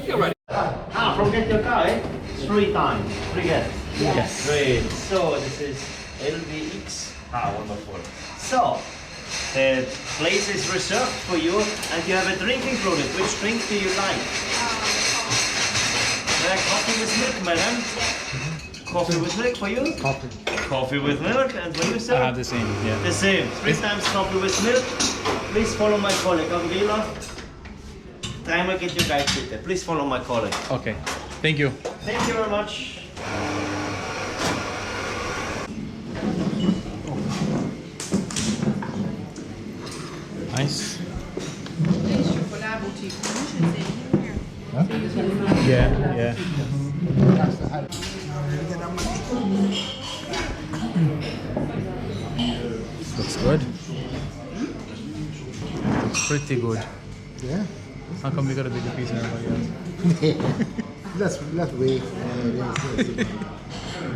You're ready. Forget your car, eh? 3 times. 3 guests. Yes. Great. So this is LVX. Wonderful. So the place is reserved for you, and you have a drink included. Which drink do you like? Coffee with milk, madam. Coffee with milk for you? Coffee. Coffee with milk, and for you, sir? I have the same, yeah. The same. 3 times coffee with milk. Please follow my colleague, Gabriela. Try and get your guide seated. Please follow my colleague. Okay. Thank you. Thank you very much. Nice. Huh? Yeah, yeah. Looks good. Looks pretty good. Yeah. How come we got a bigger piece than everybody else? Let's wait.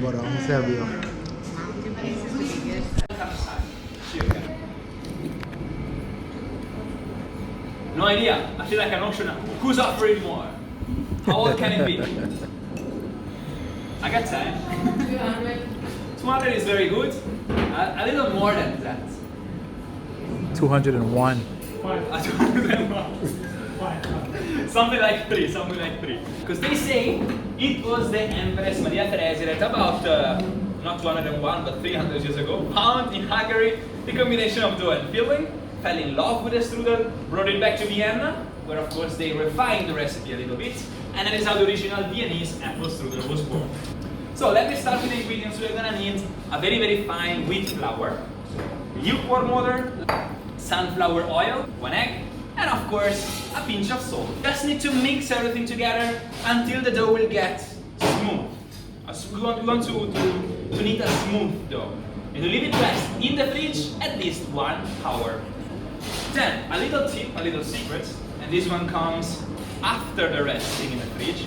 But I'm Serbia. No idea. I feel like I'm not sure now. Who's offering more? How old can it be? I got 10. 200 is very good. A little more than that. 201. 201. Something like 3, something like 3. Because they say it was the Empress Maria Theresa that about, not 201, but 300 years ago, found in Hungary the combination of dough and filling, fell in love with the strudel, brought it back to Vienna, where of course they refined the recipe a little bit, and that is how the original Viennese apple strudel was born. So let me start with the ingredients. We're gonna need a very, very fine wheat flour, lukewarm water, sunflower oil, 1 egg, and of course a pinch of salt. Just need to mix everything together until the dough will get smooth. We want to knead a smooth dough. And to leave it rest in the fridge at least 1 hour. Then a little tip, a little secret, and this one comes after the resting in the fridge.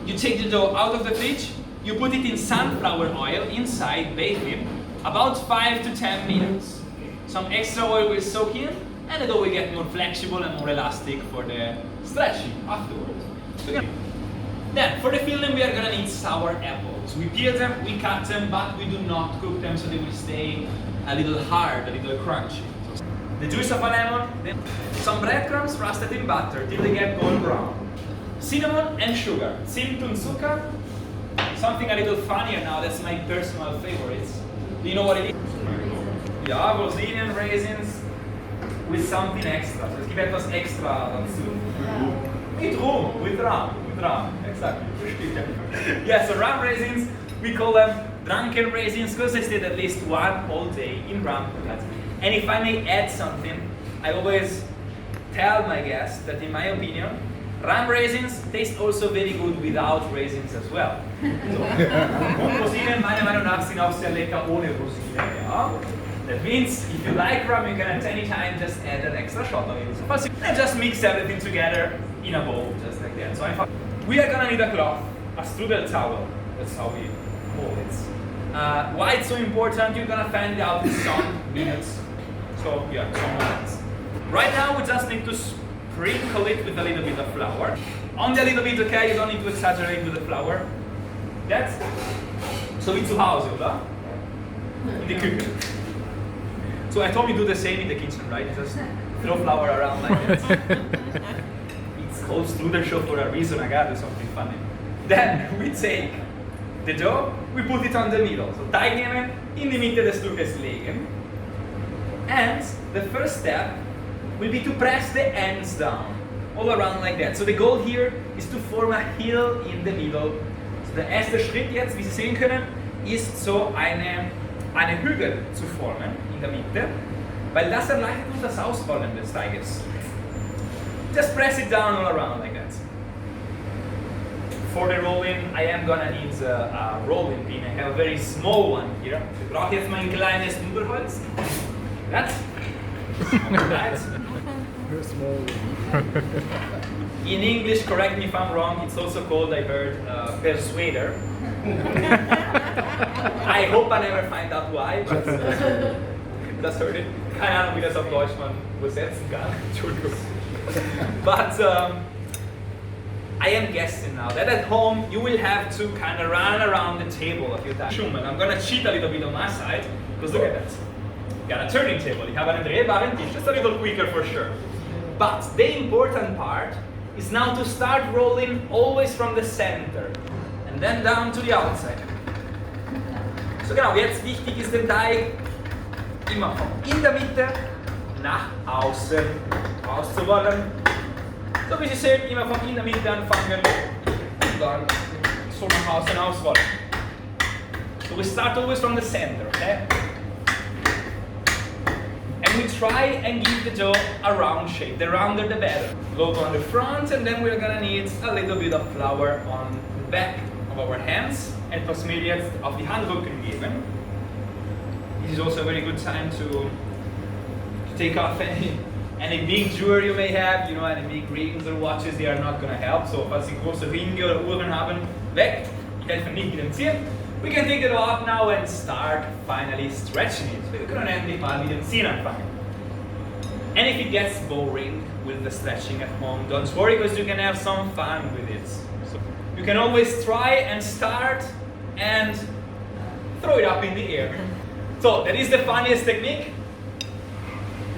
You take the dough out of the fridge, you put it in sunflower oil inside, bake it about 5 to 10 minutes. Some extra oil will soak in, and the dough will get more flexible and more elastic for the stretching afterwards. Then, for the filling, we are gonna need sour apples. We peel them, we cut them, but we do not cook them, so they will stay a little hard, a little crunchy. The juice of a lemon, then some breadcrumbs roasted in butter till they get golden brown. Cinnamon and sugar. Zimt und Zucker. Something a little funnier now, that's my personal favorites. Do you know what it is? Ja, Rosinen, raisins, with something extra. So es gibt etwas extra dazu. Mit rum, with rum, exactly. Yeah, so rum raisins, we call them drunken raisins because they stayed at least 1 whole day in rum. And if I may add something, I always tell my guests that in my opinion, rum raisins taste also very good without raisins as well. Rosinen meiner Meinung nach sind auch sehr lecker ohne Rosinen. Ja? That means if you like rum, you can at any time just add an extra shot of it. And just mix everything together in a bowl, just like that. So we are gonna need a cloth, a strudel towel. That's how we call it. Why it's so important? You're gonna find out in some minutes. So yeah, some minutes. Right now we just need to sprinkle it with a little bit of flour. Only a little bit, okay? You don't need to exaggerate with the flour. That's so wie zu Hause, oder? In the Küche. So I told you do the same in the kitchen, right? Just throw flour around like that. It's called strudel show for a reason. I gotta do something funny. Then we take the dough, we put it on the middle. So teignehmen, in die Mitte des Stückes legen. And the first step will be to press the ends down, all around like that. So the goal here is to form a hill in the middle. So der erste Schritt jetzt, wie Sie sehen können, ist so eine Hügel zu formen in der Mitte, weil das erleichtert uns das Ausrollen des Teiges. Just press it down all around like that. For the rolling, I am gonna need a rolling pin. I have a very small one here. Ich brauche jetzt mein kleines Nudelholz. That's right. In English, correct me if I'm wrong, it's also called, I heard, persuader. I hope I never find out why, but das heard it. Keine Ahnung, wie das auf Deutsch man übersetzen kann. Entschuldigung. But I am guessing now that at home you will have to kind of run around the table a few times. Schonbrunn, I'm gonna cheat a little bit on my side, because look at that. You got a turning table, you have an drehbaren Tisch, just a little quicker for sure. But the important part is now to start rolling always from the center and then down to the outside. So genau, jetzt wichtig ist den Teig immer von in der Mitte nach außen rauszurollen. So wie Sie sehen, immer von in der Mitte anfangen und dann so nach außen ausrollen. So we start always from the center, okay? And we try and give the dough a round shape. The rounder the better. Logo on the front, and then we're gonna need a little bit of flour on the back of our hands. Etwas Mehl jetzt auf die Handrücken geben. This is also a very good time to take off any big jewelry you may have, you know, any big rings or watches, they are not gonna help. So, falls Sie große Ringe oder Uhren haben, weg. Die helfen nicht mit dem Ziehen. We can take it off now and start finally stretching it. Wir können endlich mal mit dem Ziehen anfangen. And if it gets boring with the stretching at home, don't worry, because you can have some fun with it. So you can always try and start and throw it up in the air. So that is the funniest technique.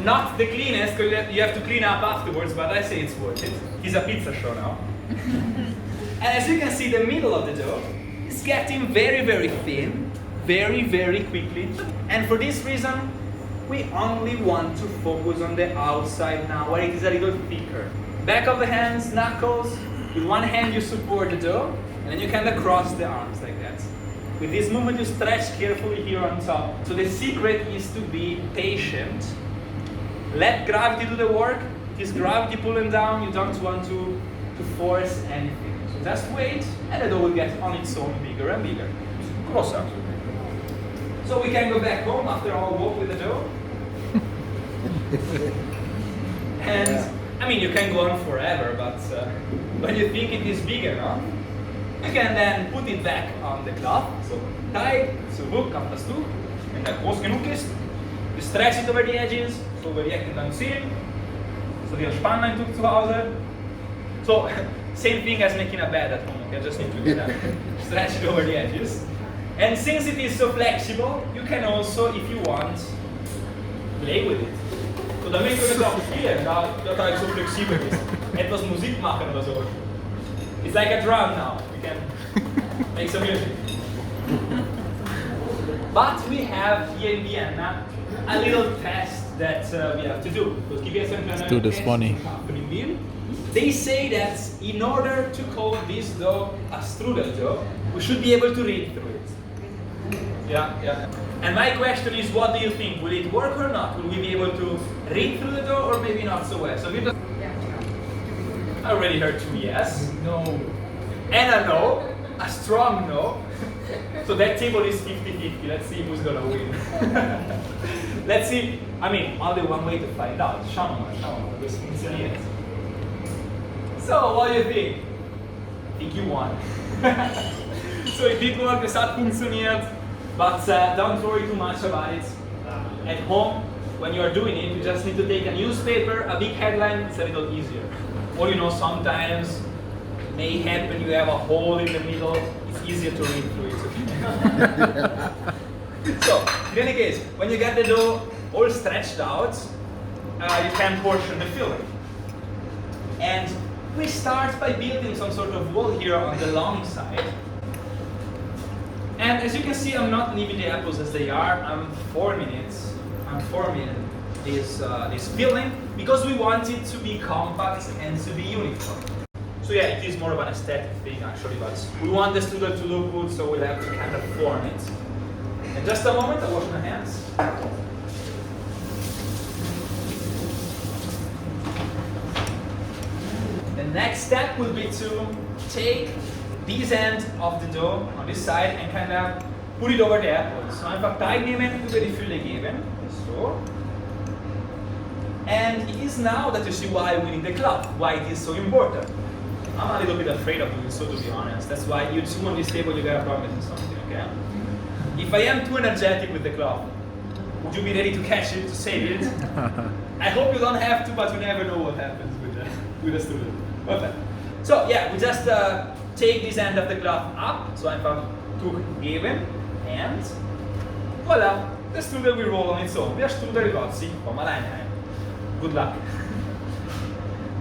Not the cleanest, because you have to clean up afterwards, but I say it's worth it. It's a pizza show now. And as you can see, the middle of the dough is getting very, very thin, very, very quickly. And for this reason, we only want to focus on the outside now, where it is a little thicker. Back of the hands, knuckles. With one hand you support the dough, and then you kind of cross the arms like that. With this movement you stretch carefully here on top. So the secret is to be patient. Let gravity do the work. It is gravity pulling down, you don't want to force anything. So just wait, and the dough will get on its own bigger and bigger. Cross up. So we can go back home after our walk with the dough. And I mean, you can go on forever, but when you think it is big enough, you can then put it back on the cloth. So Teig zurück auf das Tuch, wenn der groß genug ist. You stretch it over the edges, so über die Ecken dann ziehen. So wie ein Spannleintuch zu Hause. So same thing as making a bed at home. Okay, just need to do that. Stretch it over the edges. And since it is so flexible, you can also, if you want, play with it. So damit können wir auch spielen, da der Teig so flexibel ist. Etwas Musik machen oder so. It's like a drum now. You can make some music. But we have here in Vienna a little test that we have to do. Let's do this funny. They say that in order to call this dough a strudel dough, we should be able to read through it. Yeah. And my question is, what do you think? Will it work or not? Will we be able to read through the dough or maybe not so well? So we just... I already heard 2 yes. No. And a no. A strong no. So that table is 50-50. Let's see who's gonna win. Let's see. I mean, only one way to find out. Schonbrunn, das funktioniert. So, what do you think? I think you won. So it did work, es hat funktioniert. But don't worry too much about it. At home, when you are doing it, you just need to take a newspaper, a big headline, it's a little easier. Or you know, sometimes it may happen you have a hole in the middle, it's easier to read through it. So, in any case, when you get the dough all stretched out, you can portion the filling. And we start by building some sort of wall here on the long side. And as you can see, I'm not leaving the apples as they are. I'm forming this filling because we want it to be compact and to be uniform. So yeah, it is more of an aesthetic thing actually, but we want the strudel to look good, so we'll have to kind of form it. In just a moment, I'll wash my hands. The next step will be to take this end of the dough on this side and kind of put it over the apples. So einfach Teig nehmen, über die Fülle geben. So. And it is now that you see why we need the cloth, why it is so important. I'm a little bit afraid of doing so, to be honest. That's why you two on this table, you gotta promise me something, okay? If I am too energetic with the cloth, would you be ready to catch it, to save it? I hope you don't have to, but you never know what happens with with the strudel. Perfect. So yeah, we just take this end of the cloth up, so einfach toegeben, and voila, the strudel will roll on its own. Wir Strudel ragazzi, vom alleine. Good luck.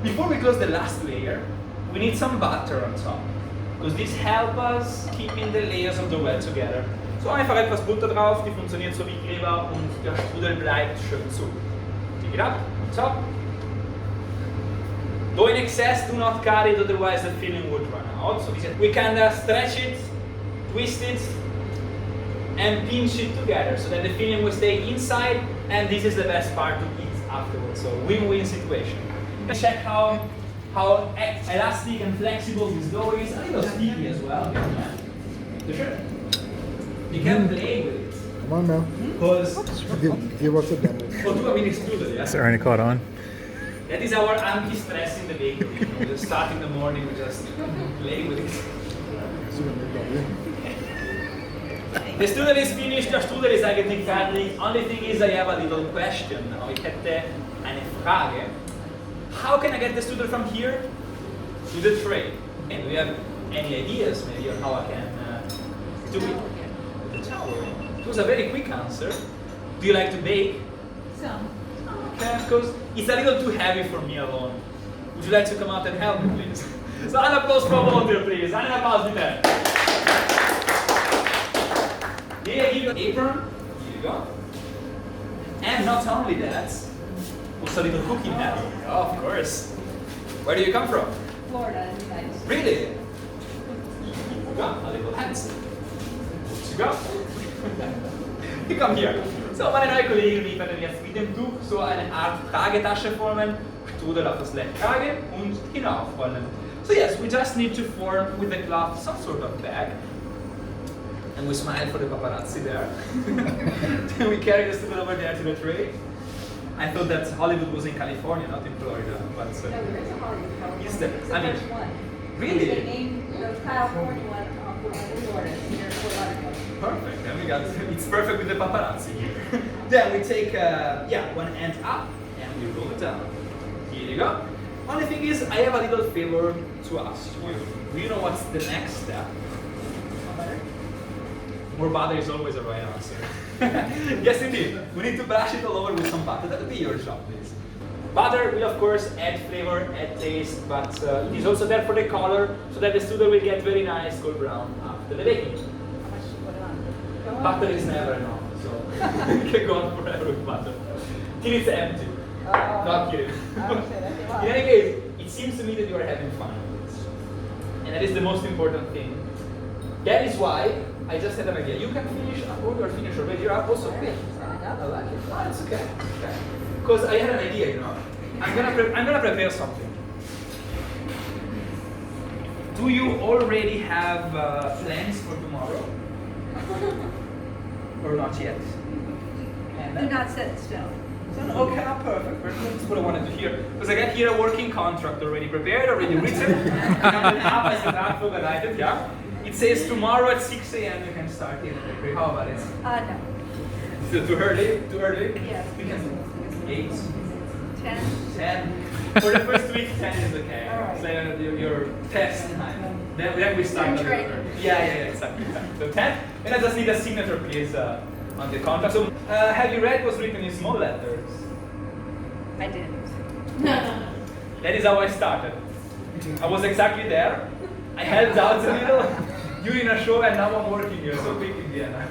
Before we close the last layer, we need some butter on top, because this helps us keeping the layers of the well together. So einfach etwas Butter drauf, die funktioniert so wie Kleber und der Strudel bleibt schön zu. Take it up, on top. Though in excess, do not cut it, otherwise the filling would run out. So we can stretch it, twist it, and pinch it together so that the filling will stay inside, and this is the best part to eat afterwards. So win-win situation. Check how elastic and flexible this dough is. A little sticky as well. For sure. You can play with it. Come on now. Because Give us a demo. for 2 minutes strudel, yeah? Is there any caught on? That is our anti-stress in the bakery. You know, we just start in the morning, we just play with it. The strudel is finished, the strudel is eigentlich fertig. Only thing is I have a little question. Ich hätte eine Frage. How can I get the strudel from here to the tray? And do you have any ideas maybe on how I can do it? With the towel. It was a very quick answer. Do you like to bake? Some. Okay, because it's a little too heavy for me alone. Would you like to come out and help me, please? So an applause for volunteer, please. An applause with that. Here, give you an apron. Here you go. And not only that, also a little cooking net. Oh, of course. Where do you come from? Florida, nice. Really? You got a little hands. You go. You come here. So, meine neue Kollegin liefert jetzt mit dem Tuch so eine Art Tragetasche formen, Strudel auf das Blech tragen und hinaufrollen. So yes, we just need to form with the cloth some sort of bag. And we smile for the paparazzi there. Then we carry the strudel over there to the tray. I thought that Hollywood was in California, not in Florida. But No, there is a Hollywood. Is there? It's the I mean, first one. really? They named the California one Florida. There's Fort Lauderdale. Perfect. Then we got it's perfect with the paparazzi here. Then we take one end up and we roll it down. Here you go. Only thing is, I have a little favor to ask you. Do you know what's the next step? More butter is always a right answer. Yes, indeed. We need to brush it all over with some butter. That will be your job, please. Butter will, of course, add flavor, add taste, but it is also there for the color, so that the strudel will get very nice gold brown after the baking. How much you put it on? Go on. Butter is never enough, so you can go on forever with butter. Till it's empty. Not kidding. In any case, it seems to me that you are having fun with this. And that is the most important thing. That is why I just had an idea. You can finish up, or you are finished already. You are also finished. I like it. No, it's okay. Okay. Because I had an idea, you know. I'm gonna prepare something. Do you already have plans for tomorrow? Or not yet? Do not set in stone. Okay, perfect. That's what I wanted to hear. Because I got here a working contract already prepared, already written. Yeah. It says tomorrow at 6 a.m. you can start here. How about it? No. Is it too early? Too early? Yes. We can 8, 10. 10. For the first week, 10 is okay. All right. So your test time. Then we start. Your training. Yeah, exactly. So 10. And I just need a signature, please, on the contract. So have you read what's written in small letters? I didn't. That is how I started. I was exactly there. I helped out a little during a show, and now I'm working here so quick in Vienna.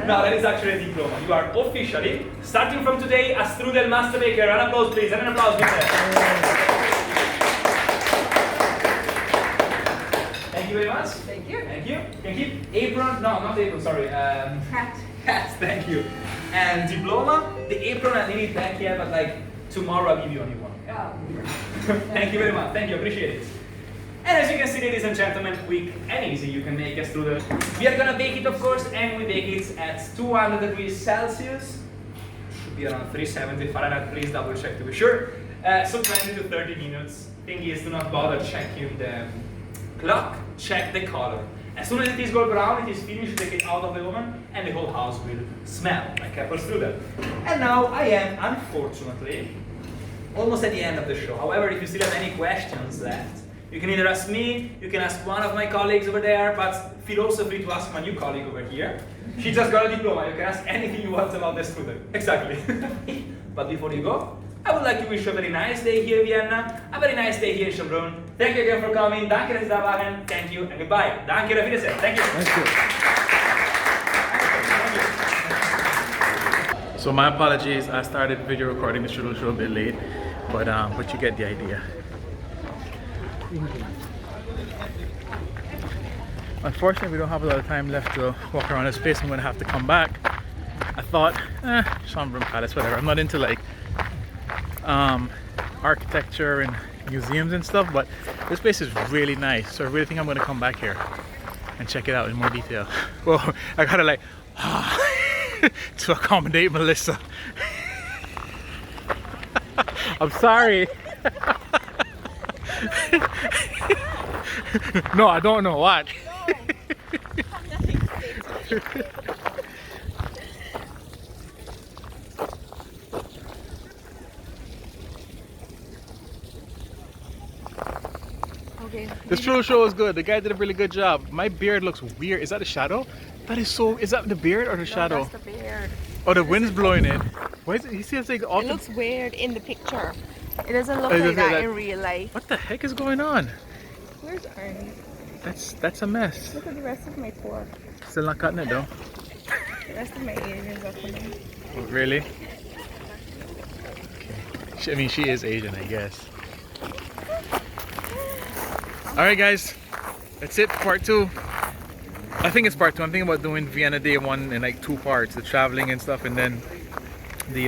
No, that is actually a diploma. You are officially, starting from today, a strudel master baker. An applause, please. And an applause, please. Thank you very much. Thank you. Thank you. Can keep apron? No, not apron. Sorry. Hat. Hats. Thank you. And diploma. The apron I need it back here, but like tomorrow I'll give you only one. Oh. Thank you very much. Thank you. Appreciate it. And as you can see, ladies and gentlemen, quick and easy, you can make a strudel. We are gonna bake it, of course, and we bake it at 200 degrees Celsius. Should be around 370 Fahrenheit. Please double check to be sure. So 20 to 30 minutes. Thing is, do not bother checking the clock. Check the color. As soon as it is gold brown, it is finished. Take it out of the oven, and the whole house will smell like apple strudel. And now I am, unfortunately, almost at the end of the show. However, if you still have any questions left, you can either ask me, you can ask one of my colleagues over there, but feel also free to ask my new colleague over here. She just got a diploma, you can ask anything you want about the strudel. Exactly. But before you go, I would like to wish you a very nice day here in Vienna, a very nice day here in Schonbrunn. Thank you again for coming, danke, dass Sie da waren, thank you, and goodbye. Danke, auf Wiedersehen, thank you. Thank you. So my apologies, I started video recording the strudel show a bit late, but you get the idea. Unfortunately, we don't have a lot of time left to walk around this place. I'm going to have to come back. I thought, Schonbrunn Palace, whatever. I'm not into like architecture and museums and stuff, but this place is really nice. So I really think I'm going to come back here and check it out in more detail. Well, I gotta like to accommodate Melissa. I'm sorry. No, I don't know what. Okay. This strudel show was good. The guy did a really good job. My beard looks weird. Is that a shadow? That is so. Is that the beard or the shadow? That's the beard. Oh, the wind's blowing it. Why is it? He seems like all. It looks weird in the picture. It doesn't look Oh, it like doesn't that like- in real life. What the heck is going on? Where's Arnie? That's a mess. Look at the rest of my tour. Still not cutting it though. The rest of my aliens are coming. Oh, really? Okay. I mean, she is Asian, I guess. All right, guys. That's it. Part 2. I think it's part 2. I'm thinking about doing Vienna Day 1 in like 2 parts, the traveling and stuff, and then the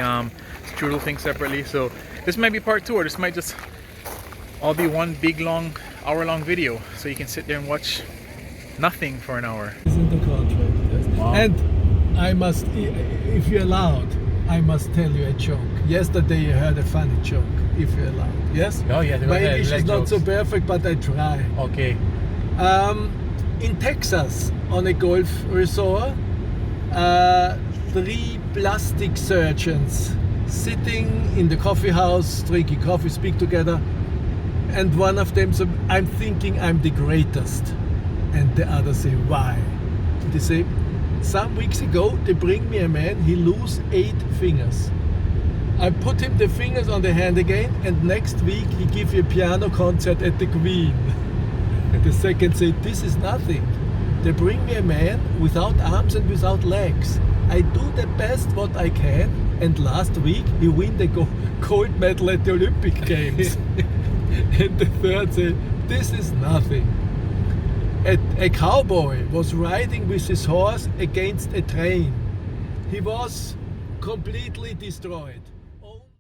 strudel thing separately. So this might be part 2, or this might just all be one big long hour-long video, so you can sit there and watch nothing for an hour. Is in the contract, yes. Wow. And I must, if you're allowed, I must tell you a joke. Yesterday you heard a funny joke, if you're allowed. Yes? Oh yeah, My English is not so perfect, but I try. Okay. In Texas, on a golf resort, 3 plastic surgeons sitting in the coffee house, drinking coffee, speak together, and one of them said, "I'm thinking I'm the greatest." And the other say, "Why?" They say, "Some weeks ago they bring me a man, he lose 8 fingers. I put him the fingers on the hand again, and next week he give you a piano concert at the Queen." The second say, "This is nothing. They bring me a man without arms and without legs. I do the best what I can, and last week he win the gold medal at the Olympic Games." And the third say, "This is nothing." A cowboy was riding with his horse against a train. He was completely destroyed.